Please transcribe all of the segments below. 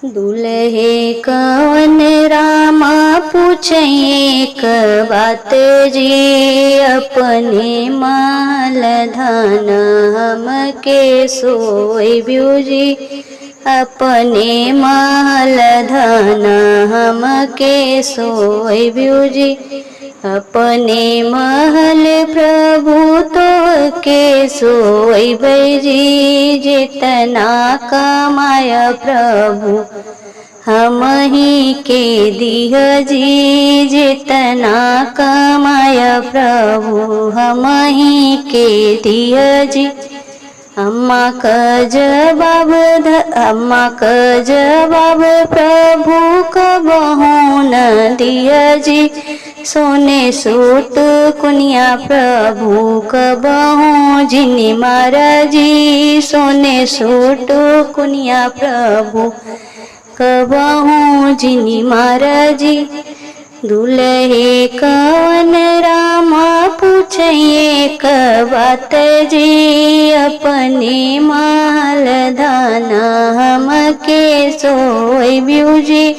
दुल्हे कवन रामा पूछे एक बात जी, अपने माल धन हमके सोई ब्यूजी। अपने माल धन हमके सोई ब्यूजी। अपने महल प्रभु तो के सोई बैजी। जितना कमाय प्रभु हम ही के दिह जी। जितना कमाय प्रभु हम ही के दिह जी। अम्मा का जवाब प्रभु कबहू न दिया जी। सोने सूट कुनिया प्रभु कबहू जिनी महाराजी। सोने सूट कुनिया प्रभु कबहू जिनी महाराजी। दुल्हे कवन रामा पूछे एक बात जी। अपने माल धन हमके सोई ब्यूजी।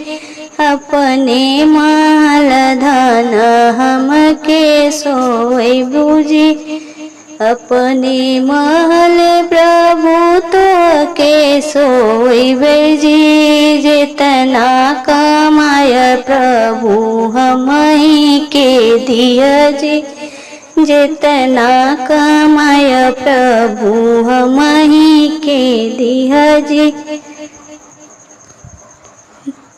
अपने माल धन हमके सोई ब्यूजी। अपने महल प्रभु तो के सोई बेजी। जितना कमाय प्रभु हम ही के दिया जी। जितना कमाय प्रभु हम ही के दिया जी।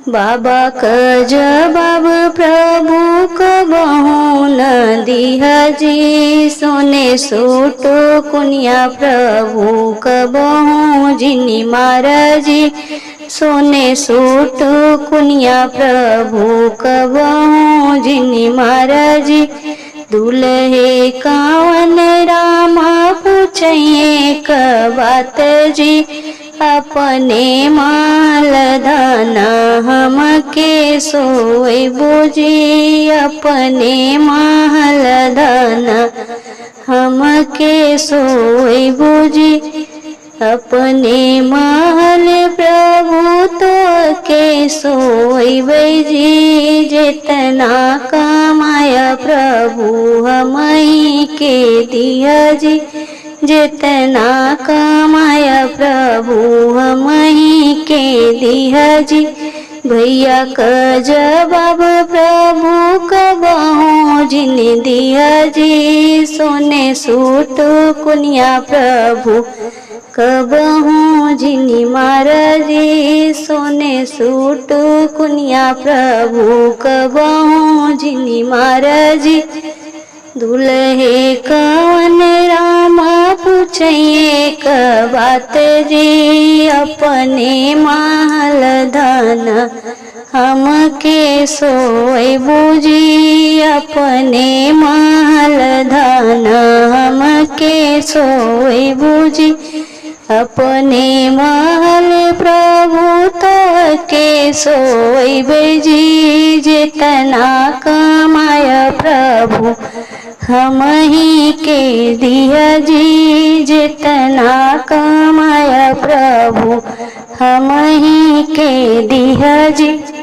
बाबा का जवाब प्रभु कबहू न दिया जी। सोने सूट कुनिया प्रभु कबहू जिनी महाराजी। सोने सूट कुनिया प्रभु कबहू जिनी महाराजी। दुल्हे कवन रामा पूछे एक बात जी। अपने माल धन हमके सोई बूजी। अपने माल धन हमके सोई बूजी। अपने महल प्रभु तो के सोई बैजी। जितना कमाय प्रभु हम ही के दिया जी। जितना कमाय प्रभु हम ही के दिया जी। भैया का जवाब प्रभु कबहू जिन दिया जी। सोने सूट कुनिया प्रभु कबहू जिनी महाराजी। सोने सूट कुनिया प्रभु कबहू जिनी महाराजी। दुल्हे कवन रामा पूछे एक बात जी। अपने माल धन हमके सोई बूजी। अपने माल धन हमके सोई बूजी। अपने महल प्रभु तो के सोई बेजी। जितना कमाय प्रभु हम ही के दिया जी। जितना कमाय प्रभु हम ही के दिया जी।